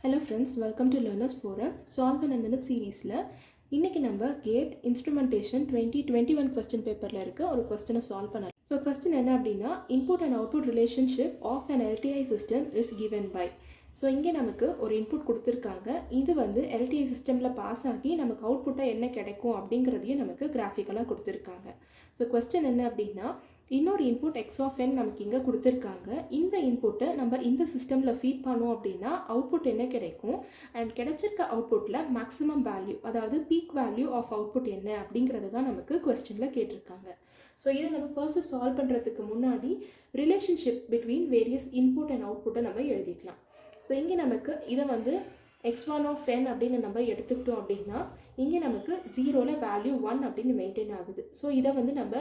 Hello friends, welcome to Learners Forum. Solve in a Minute சீரீஸில் இன்றைக்கி நம்ம gate instrumentation 2021 question பேப்பரில் இருக்க ஒரு கொஸ்டினை சால்வ் பண்ணலாம். ஸோ கொஸ்டின் என்ன அப்படின்னா, input and output relationship of an LTI system is given by. So இங்கே நமக்கு ஒரு இன்புட் கொடுத்துருக்காங்க. இது வந்து எல்டிஐ சிஸ்டமில் பாஸ் ஆகி நமக்கு அவுட்புட்டாக என்ன கிடைக்கும் அப்படிங்கிறதையும் நமக்கு கிராஃபிக்கலாக கொடுத்துருக்காங்க. ஸோ கொஸ்டின் என்ன அப்படின்னா, இன்னொரு இன்புட் எக்ஸ் ஆஃப் என் நமக்கு இங்கே கொடுத்துருக்காங்க. இந்த இன்புட்டை நம்ம இந்த சிஸ்டமில் ஃபீட் பண்ணோம் அப்படின்னா அவுட்புட் என்ன கிடைக்கும், அண்ட் கிடைச்சிருக்க அவுட்புட்டில் மேக்ஸிமம் வேல்யூ, அதாவது பீக் வேல்யூ ஆஃப் அவுட்புட் என்ன அப்படிங்கிறது தான் நமக்கு கொஸ்டினில் கேட்டிருக்காங்க. ஸோ இதை நம்ம ஃபர்ஸ்ட்டு சால்வ் பண்ணுறதுக்கு முன்னாடி relationship between various input and அவுட்புட்டை நம்ம எழுதிக்கலாம். ஸோ இங்கே நமக்கு இதை வந்து x1 of n அப்படின்னு நம்ம எடுத்துக்கிட்டோம் அப்படின்னா இங்கே நமக்கு 0ல் வேல்யூ 1 அப்படின்னு மெயின்டைன் ஆகுது. ஸோ இதை வந்து நம்ம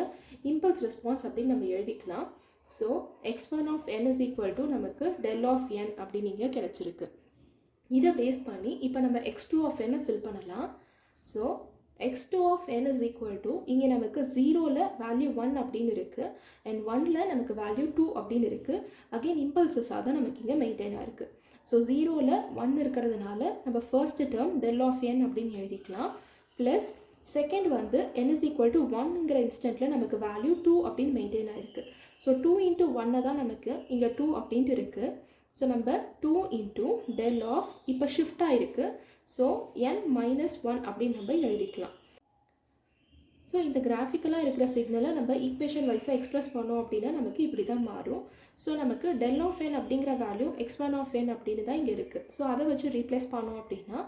இம்பல்ஸ் ரெஸ்பான்ஸ் அப்படின்னு நம்ம எழுதிக்கலாம். So x1 of n is equal to நமக்கு del of n அப்படின்னு இங்கே கிடச்சிருக்கு. இதை பேஸ் பண்ணி இப்போ நம்ம x2 of n ஃபில் பண்ணலாம். So x2 of n is equal to இங்கே நமக்கு 0ல் வேல்யூ 1 அப்படின்னு இருக்குது, அண்ட் 1ல் நமக்கு வேல்யூ 2 அப்படின்னு இருக்குது. அகெயின் இம்பல்ஸஸாக தான் நமக்கு இங்கே மெயின்டைனாக இருக்குது. ஸோ 0ல் 1 இருக்கிறதுனால நம்ம first term del of n அப்படின்னு எழுதிக்கலாம். ப்ளஸ் செகண்ட் வந்து n is equal to 1ங்கிற இன்ஸ்டன்ட்டில் நமக்கு வேல்யூ 2 அப்படின்னு மெயின்டைன் ஆகிருக்கு. ஸோ 2 into 1 தான் நமக்கு இங்கே 2 அப்படின்ட்டு இருக்குது. ஸோ நம்ம 2 into del of இப்போ ஷிஃப்ட் ஆகிருக்கு. ஸோ n minus 1 அப்படின்னு நம்ம எழுதிக்கலாம். ஸோ இந்த கிராஃபிக்கலாக இருக்கிற சிக்னலை நம்ம ஈக்குவேஷன் வைஸாக எக்ஸ்ப்ரெஸ் பண்ணோம் அப்படின்னா நமக்கு இப்படி தான் மாறும். ஸோ நமக்கு del of n அப்படிங்கிற வேல்யூ x1 of n அப்படின்னு தான் இங்கே இருக்குது. ஸோ அதை வச்சு ரீப்ளேஸ் பண்ணோம் அப்படின்னா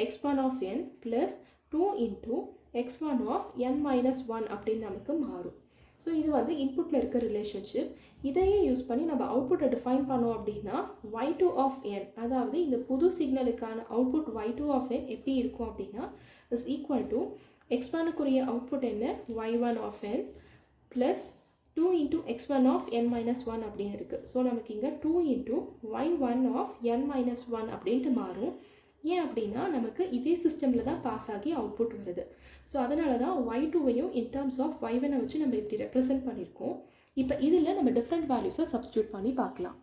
x1 of n plus 2 into x1 of n minus 1 அப்படின்னு நமக்கு மாறும். ஸோ இது வந்து இன்புட்டில் இருக்க ரிலேஷன்ஷிப். இதையே யூஸ் பண்ணி நம்ம அவுட்புட்டை டிஃபைன் பண்ணோம் அப்படின்னா y2 of n, அதாவது இந்த புது சிக்னலுக்கான அவுட்புட் y2 of n எப்படி இருக்கும் அப்படின்னா இஸ் ஈக்குவல் டு x1க்குரிய அவுட்புட் என்ன y1 of n plus 2 into x1 of n minus 1 அப்படின்னு இருக்குது. ஸோ நமக்கு இங்கே 2 into y1 of n minus 1 அப்படின்ட்டு மாறும். ஏன் அப்படின்னா நமக்கு இதே சிஸ்டமில் தான் பாஸ் ஆகி அவுட்புட் வருது. ஸோ அதனால தான் y2வையும் இன் டர்ம்ஸ் ஆஃப் y1 வச்சு நம்ம இப்படி ரெப்ரசென்ட் பண்ணியிருக்கோம். இப்போ இதில் நம்ம டிஃப்ரெண்ட் வேல்யூஸை சப்ஸ்டியூட் பண்ணி பார்க்கலாம்.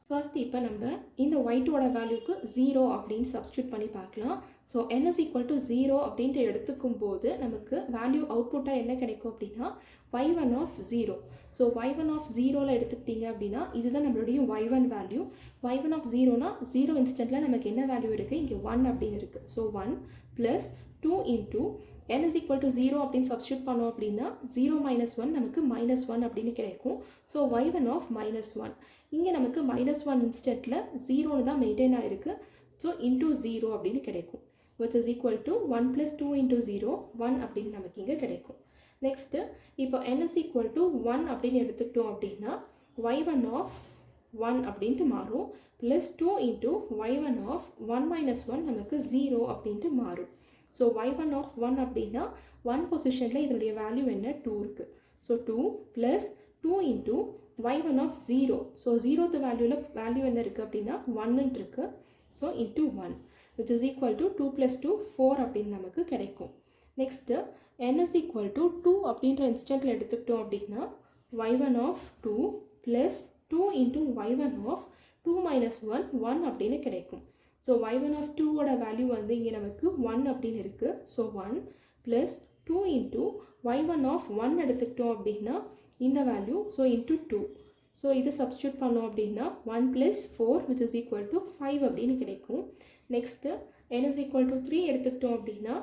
ஃபர்ஸ்ட் இப்போ நம்ம இந்த y2ஓட வேல்யூக்கு 0 அப்படின்னு சப்ஸ்டியூட் பண்ணி பார்க்கலாம். So n is equal to 0 அப்படின்ட்டு எடுத்துக்கும் போது நமக்கு வேல்யூ அவுட்புட்டாக என்ன கிடைக்கும் அப்படின்னா y1 of 0. So y1 of 0ல் எடுத்துக்கிட்டிங்க அப்படின்னா இதுதான் நம்மளுடைய y1 வேல்யூ. y1 of 0னா 0 இன்ஸ்டன்ட்டில் நமக்கு என்ன வேல்யூ இருக்குது, இங்கே 1 அப்படின்னு இருக்குது. So 1 plus 2 into n is equal to 0 அப்படின்னு சப்ஸ்டியூட் பண்ணோம் அப்படின்னா 0 minus 1 நமக்கு minus 1 அப்படின்னு கிடைக்கும். ஸோ y1 of minus 1, இங்கே நமக்கு minus 1 இன்ஸ்டன்ட்டில் 0ன்னு தான் மெயின்டைன் ஆகிருக்கு. ஸோ into 0 அப்படின்னு கிடைக்கும், which is equal to 1 plus 2 into 0, 1 அப்படின்னு நமக்கு இங்கே கிடைக்கும். நெக்ஸ்ட்டு இப்போ n is equal to 1 அப்படின்னு எடுத்துக்கிட்டோம் அப்படின்னா y1 of 1 அப்படின்ட்டு மாறும். Plus 2 into y1 of 1 minus 1 நமக்கு 0 அப்படின்ட்டு மாறும். ஸோ y1 of 1 அப்படின்னா 1 பொசிஷனில் இதனுடைய வேல்யூ என்ன 2 இருக்குது. So 2 plus 2 into y1 of 0. So 0th value என்ன இருக்குது அப்படின்னா 1 இருக்குது. So into 1, which is equal to 2 plus 2, 4 அப்படின்னு நமக்கு கிடைக்கும். Next n is equal to 2 அப்படின்ற இன்ஸ்டன்ட்டில் எடுத்துக்கிட்டோம் அப்படின்னா y1 of 2 plus 2 into y1 of 2 minus 1, 1 அப்படின்னு கிடைக்கும். ஸோ y1 of 2ஓட வேல்யூ வந்து இங்கே நமக்கு 1 அப்படின்னு இருக்குது. So 1 plus 2 into y1 of 1 எடுத்துக்கிட்டோம் அப்படின்னா இந்த வேல்யூ, ஸோ into 2. ஸோ இதை சப்ஸ்டியூட் பண்ணோம் அப்படின்னா 1 plus 4, which is equal to 5 அப்படின்னு கிடைக்கும். Next n is equal to 3 எடுத்துக்கிட்டோம் அப்படின்னா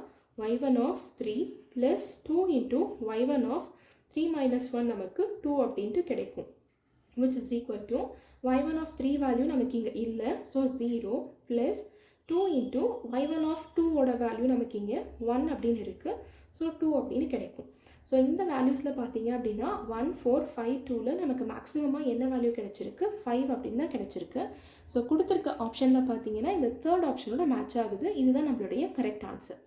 y1 of 3 plus 2 into y1 of 3 minus 1 நமக்கு 2 அப்படின்ட்டு கிடைக்கும், which is equal to y1 of 3 value நமக்கு இங்கே இல்லை. So 0 plus 2 into y1 of 2ஓட வேல்யூ நமக்கு இங்கே 1 அப்படின்னு இருக்குது. ஸோ 2 அப்படின்னு கிடைக்கும். ஸோ இந்த வேல்யூஸில் பார்த்தீங்க அப்படின்னா 1 4 5 2ல் நமக்கு மேக்ஸிமமாக என்ன வேல்யூ கிடச்சிருக்கு 5 அப்படின்னு தான் கிடச்சிருக்கு. ஸோ கொடுத்துருக்க ஆப்ஷனில் பார்த்தீங்கன்னா இந்த தேர்ட் ஆப்ஷனோட மேட்ச் ஆகுது. இதுதான் நம்மளுடைய கரெக்ட் ஆன்சர்.